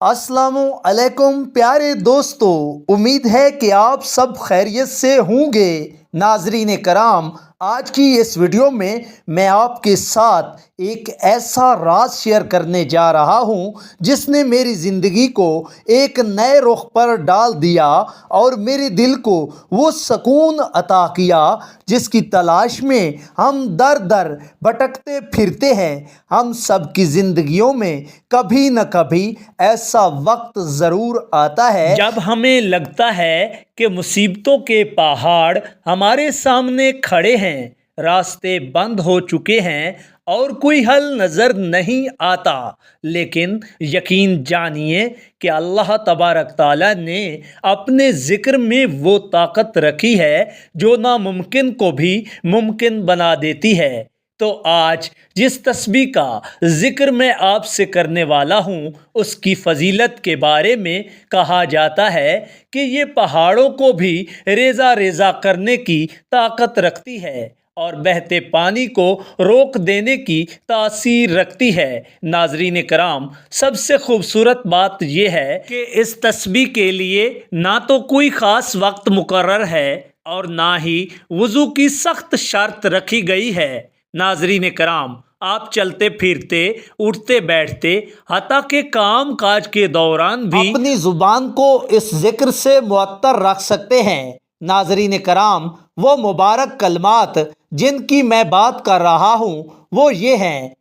अस्सलामु अलैकुम प्यारे दोस्तों, उम्मीद है कि आप सब खैरियत से होंगे। नाजरीन कराम, आज की इस वीडियो में मैं आपके साथ एक ऐसा राज शेयर करने जा रहा हूं जिसने मेरी ज़िंदगी को एक नए रुख पर डाल दिया और मेरे दिल को वो सुकून अता किया जिसकी तलाश में हम दर दर भटकते फिरते हैं। हम सब की ज़िंदगियों में कभी न कभी ऐसा वक्त ज़रूर आता है जब हमें लगता है कि मुसीबतों के पहाड़ हमारे सामने खड़े हैं, रास्ते बंद हो चुके हैं और कोई हल नज़र नहीं आता। लेकिन यकीन जानिए कि अल्लाह तबारक ताला ने अपने ज़िक्र में वो ताकत रखी है जो नामुमकिन को भी मुमकिन बना देती है। तो आज जिस तस्बीह का ज़िक्र मैं आपसे करने वाला हूँ, उसकी फ़जीलत के बारे में कहा जाता है कि ये पहाड़ों को भी रेज़ा रेज़ा करने की ताकत रखती है और बहते पानी को रोक देने की तासीर रखती है। नाजरीन कराम, सबसे खूबसूरत बात यह है कि इस तस्बीह के लिए ना तो कोई ख़ास वक्त मुकर्रर है और ना ही वज़ू की सख्त शर्त रखी गई है। नाजरीन कराम, आप चलते फिरते, उठते बैठते, हत्ता के काम काज के दौरान भी अपनी ज़ुबान को इस ज़िक्र से मुअत्तर रख सकते हैं। नाजरीन कराम, वो मुबारक कलमात जिनकी मैं बात कर रहा हूँ वो ये हैं: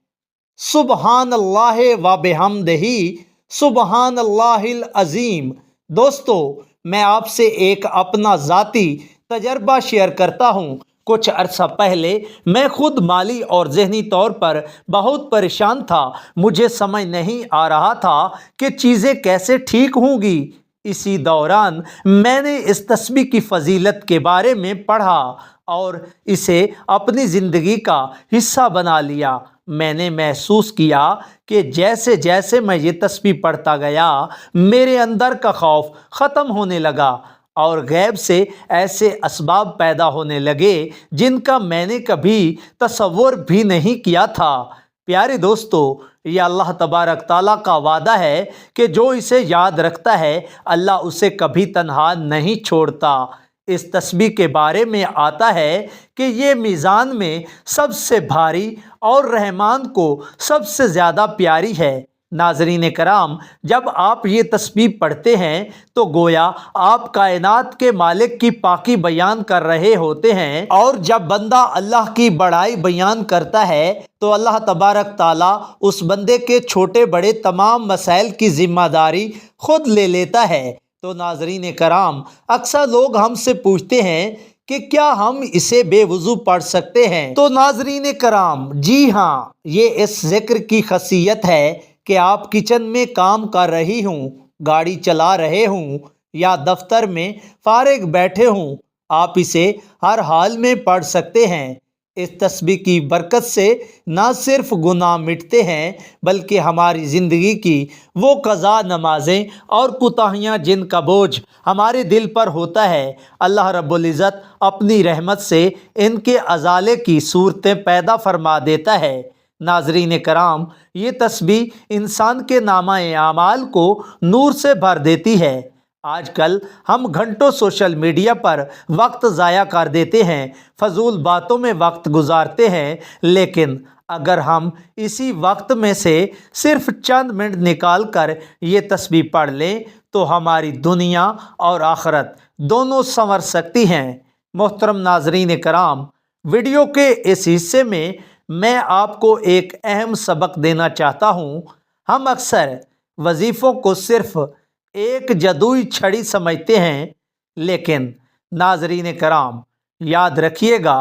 सुबहानल्लाह व बिहम्दिही सुबहानल्लाहिल अज़ीम। दोस्तों, मैं आपसे एक अपना ज़ाती तजर्बा शेयर करता हूँ। कुछ अरसा पहले मैं खुद माली और ज़हनी तौर पर बहुत परेशान था। मुझे समझ नहीं आ रहा था कि चीज़ें कैसे ठीक होंगी। इसी दौरान मैंने इस तस्बीह की फ़जीलत के बारे में पढ़ा और इसे अपनी ज़िंदगी का हिस्सा बना लिया। मैंने महसूस किया कि जैसे जैसे मैं ये तस्बीह पढ़ता गया, मेरे अंदर का खौफ ख़त्म होने लगा और गैब से ऐसे असबाब पैदा होने लगे जिनका मैंने कभी तसव्वुर भी नहीं किया था। प्यारे दोस्तों, ये अल्लाह तबारक ताला का वादा है कि जो इसे याद रखता है, अल्लाह उसे कभी तन्हा नहीं छोड़ता। इस तस्बीह के बारे में आता है कि ये मीज़ान में सबसे भारी और रहमान को सबसे ज़्यादा प्यारी है। नाजरीन कराम, जब आप ये तस्बीह पढ़ते हैं तो गोया आप कायनात के मालिक की पाकी बयान कर रहे होते हैं, और जब बंदा अल्लाह की बड़ाई बयान करता है तो अल्लाह तबारक ताला उस बंदे के छोटे बड़े तमाम मसाइल की ज़िम्मेदारी खुद ले लेता है। तो नाजरीन कराम, अक्सर लोग हमसे पूछते हैं कि क्या हम इसे बेवुज़ू पढ़ सकते हैं? तो नाजरीन कराम, जी हाँ, ये इस ज़िक्र की खसियत है कि आप किचन में काम कर रही हूँ, गाड़ी चला रहे हूँ या दफ्तर में फारिग बैठे हूँ, आप इसे हर हाल में पढ़ सकते हैं। इस तस्बीह की बरकत से न सिर्फ गुनाह मिटते हैं बल्कि हमारी ज़िंदगी की वो क़ज़ा, नमाज़ें और कोताहियाँ जिनका बोझ हमारे दिल पर होता है, अल्लाह रब्बुल इज़्ज़त अपनी रहमत से इनके अज़ाले की सूरतें पैदा फरमा देता है। नाजरीन कराम, ये तस्बीह इंसान के नामा-ए आमाल को नूर से भर देती है। आजकल हम घंटों सोशल मीडिया पर वक्त ज़ाया कर देते हैं, फजूल बातों में वक्त गुजारते हैं, लेकिन अगर हम इसी वक्त में से सिर्फ चंद मिनट निकाल कर ये तस्बीह पढ़ लें तो हमारी दुनिया और आखिरत दोनों संवर सकती हैं। मोहतरम नाजरीन कराम, वीडियो के इस हिस्से में मैं आपको एक अहम सबक देना चाहता हूँ। हम अक्सर वजीफ़ों को सिर्फ एक जदुई छड़ी समझते हैं, लेकिन नाजरीन कराम, याद रखिएगा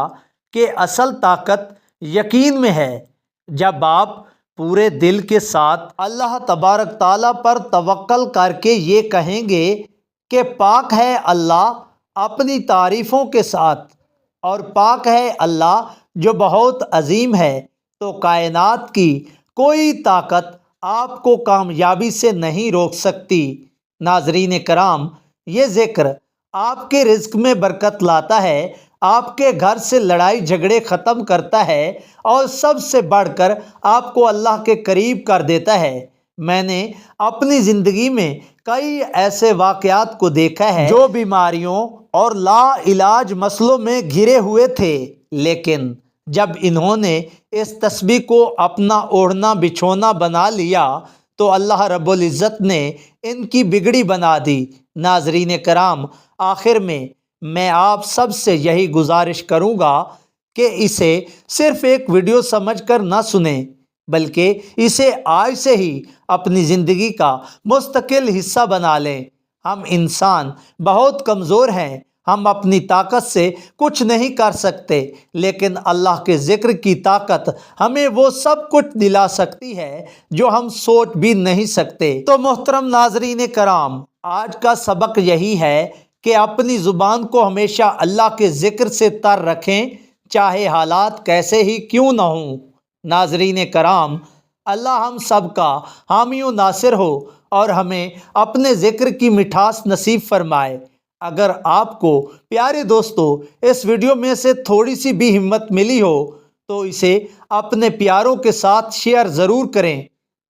कि असल ताकत यकीन में है। जब आप पूरे दिल के साथ अल्लाह तबारक ताला पर तवक्कल करके ये कहेंगे कि पाक है अल्लाह अपनी तारीफ़ों के साथ और पाक है अल्लाह जो बहुत अजीम है, तो कायनात की कोई ताकत आपको कामयाबी से नहीं रोक सकती। नाजरीन कराम, ये ज़िक्र आपके रिज़्क़ में बरकत लाता है, आपके घर से लड़ाई झगड़े ख़त्म करता है और सबसे बढ़कर आपको अल्लाह के करीब कर देता है। میں نے اپنی زندگی میں کئی ایسے واقعات کو دیکھا ہے جو بیماریوں اور لا علاج مسئلوں میں گھرے ہوئے تھے، لیکن جب انہوں نے اس تسبیح کو اپنا اوڑھنا بچھونا بنا لیا تو اللہ رب العزت نے ان کی بگڑی بنا دی۔ ناظرین کرام، آخر میں آپ سب سے یہی گزارش کروں گا کہ اسے صرف ایک ویڈیو سمجھ کر نہ سنیں، بلکہ اسے آج سے ہی اپنی زندگی کا مستقل حصہ بنا لیں۔ ہم انسان بہت کمزور ہیں، ہم اپنی طاقت سے کچھ نہیں کر سکتے، لیکن اللہ کے ذکر کی طاقت ہمیں وہ سب کچھ دلا سکتی ہے جو ہم سوچ بھی نہیں سکتے۔ تو محترم ناظرین کرام، آج کا سبق یہی ہے کہ اپنی زبان کو ہمیشہ اللہ کے ذکر سے تر رکھیں، چاہے حالات کیسے ہی کیوں نہ ہوں۔ ناظرین کرام، اللہ ہم سب کا حامی و ناصر ہو اور ہمیں اپنے ذکر کی مٹھاس نصیب فرمائے۔ اگر آپ کو پیارے دوستو اس ویڈیو میں سے تھوڑی سی بھی ہمت ملی ہو تو اسے اپنے پیاروں کے ساتھ شیئر ضرور کریں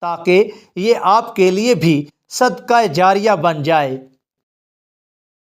تاکہ یہ آپ کے لیے بھی صدقہ جاریہ بن جائے۔